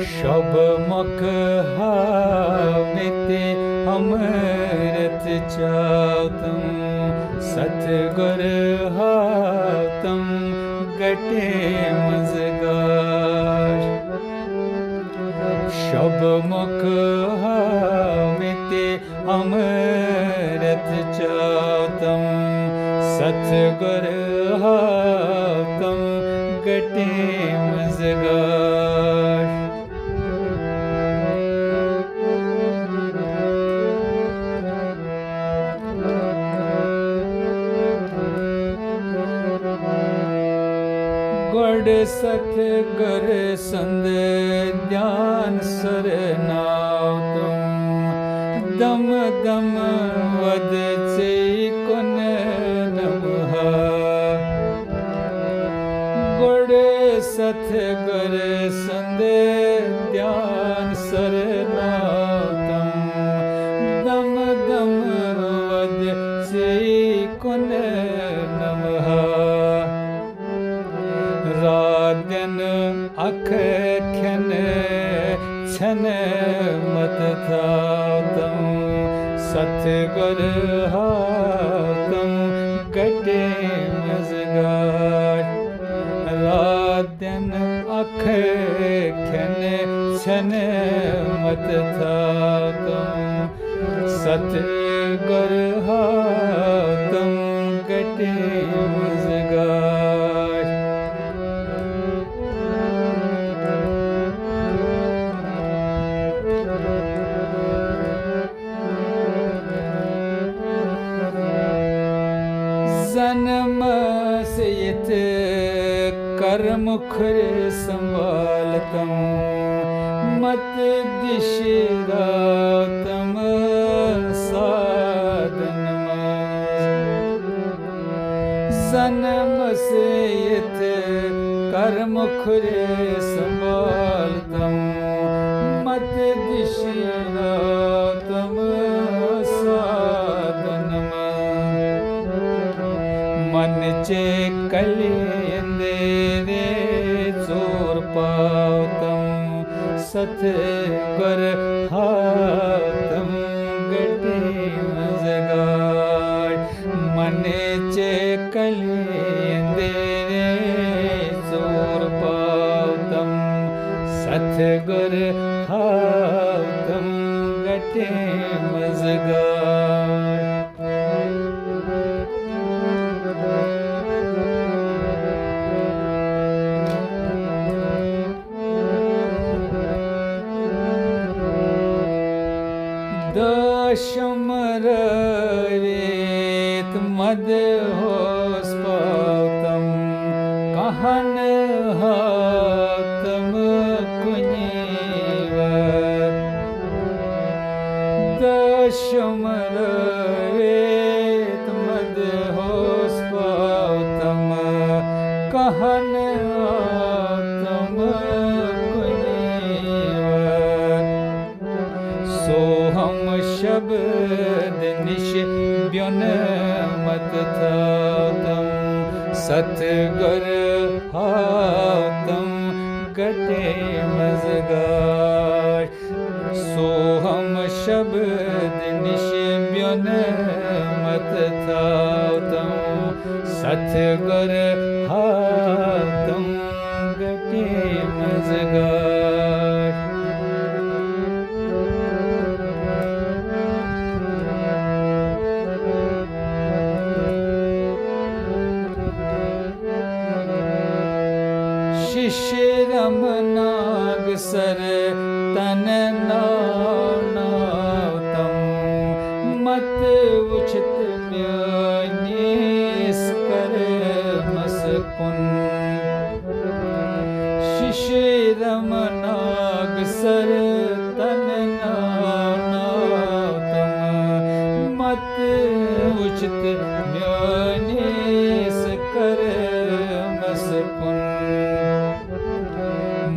ਸ਼ਬ ਮੁਖ ਹਾਵਿਤੇ ਅੰਮ੍ਰਿਤ ਚਾਤਮ ਸਤਿਗੁਰ ਹਾਤਮ ਗਟੇ ਮਜ਼ਗਾਰ ਸ਼ਬ ਮੁਖ ਹਾਵਿਤੇ ਅੰਮ੍ਰਿਤ ਚਾਤਮ ਸਤਿਗੁਰ ਹਾਤਮ ਗਟੇ ਮਜ਼ਗਾਰ ਗੁੜ ਸਤਿਗੁਰ ਸੰਦ ਧਿਆਨ ਸਰਨਾਉ ਤੁਮ ਦਮ ਦਮ ਵਦ ਚੇ ਕੁਨ ਨਮః ਗੁੜ ਸਤਿਗੁਰ ਸੰਦ ਧਿਆਨ ਸਰਨਾਉ ਤੁਮ ਦਮ ਦਮ ਵਦ ਚੇ ਕੁਨ ਨਮః ਰਾਜਨ ਅਖ ਖਨ ਛਨ ਮਤ ਥਾਤਮ ਸਤਿਗੁਰ ਹਾਤਮ ਗਟੇ ਮਜ਼ਗਾਰ ਰਾਜਨ ਅਖ ਖਨ ਛਨ ਮਤ ਥਾਤਮ ਸਤਿਗੁਰ ਹਾਤਮ ਗਟੇ ਮਜ਼ਗਾਰ ਜਨਮ ਸੇਤ ਕਰ ਮੁਖਰ ਸੰਭਾਲਤਮ ਮਤ ਦਿਸ਼ਰਾਤਮ ਸਾਧਨਮ ਜਨਮ ਸੇਤ ਕਰ ਮੁਖਰ ਸੰਭਾਲਤਮ ਮਤ ਦਿਸ਼ਰਾਤਮ ਸਾਧਨਮ ਮਨ ਚੇ ਕਲੇਂਦੇ ਜ਼ੋਰ ਪਾਉਤਮ ਸਤਿਗੁਰ ਹਾਤਮ ਗਟੇ ਮਜ਼ਗਾਰ ਮਨ ਚੇ ਕਲੇਂਦੇ ਜ਼ੋਰ ਪਾਉਤਮ ਸਤਿਗੁਰ ਹਾਤਮ ਗਟੇ ਮਜ਼ਗਾਰ ਦਸ਼ਮਰ ਵੇਤ ਮਦ ਹੋਸ ਪਾਉਤਮ ਕਹਨ ਹਾਤਮ ਕੁਨੀਵਰ ਦਸ਼ਮਰ ਵੇਤ ਮਦ ਹੋਸ ਪਾਉਤਮ ਕਹਨ ਹਾਤਮ ਕੁਨੀਵਰ ਸੋਹਮ ਸ਼ਬਦ ਨਿਸ਼ ਬਿਨ ਮਤ ਥਾਤਮ ਸਤਿਗੁਰ ਹਾਤਮ ਗਟੇ ਮਜ਼ਗਾਰ ਸੋਹਮ ਸ਼ਬਦ ਨਿਸ਼ ਬਿਨ ਮਤ ਥਾਤਮ ਸਤਿਗੁਰ ਹਾਤਮ ਗਟੇ ਮਜ਼ਗਾਰ ਸ਼ਿਸ਼ਰਮ ਨਾਗ ਸਰ ਤਨ ਨਾਉਤਮ ਮਤ ਉਚਿਤ ਮਿਆਨੀਸ ਕਰ ਮਸਕੁਨ ਸ਼ਿਸ਼ਰਮ ਨਾਗ ਸਰ ਤਨ ਨਾਉਤਮ ਮਤ ਉਚਿਤ ਮਿਆਨੀਸ ਕਰ ਮਸਕੁਨ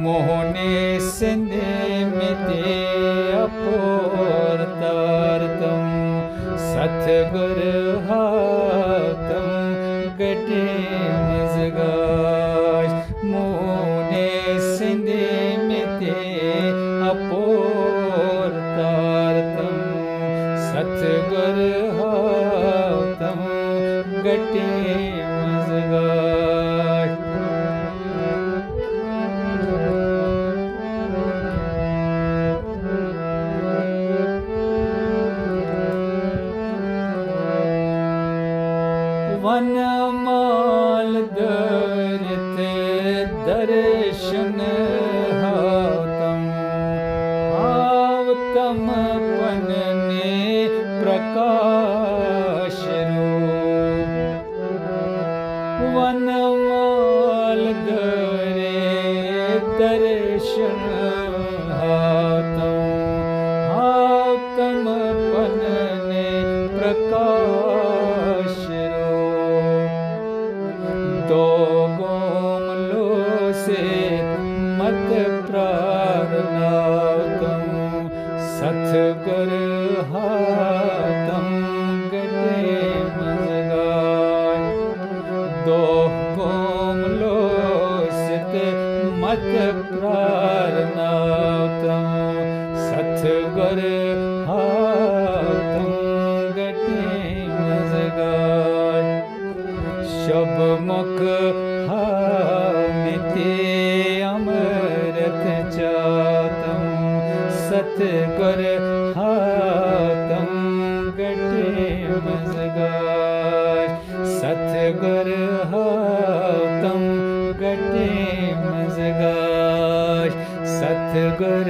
मोहने सिंधे में सतगुर हातम गटे मजगाश मुने सिंधे मिते अपोर तारतम सतगुर हातम गटे मजगाश वनमाल दरते दर्शन हातम आवतम पनने प्रकाश रूप वनमाल दरे दर्शन हातम आवतम पनने प्रकाश दो गोमलो से मत प्रारनातम सतगुर हातम गटे मजगाश दो गोमलो से मत प्रारनातम सतगुर हातम गटे मजगाश शब मुख हामिते अमृत चातम सतगुर हातम गटे मजगाश सतगुर हातम गटे मजगाश सतगुर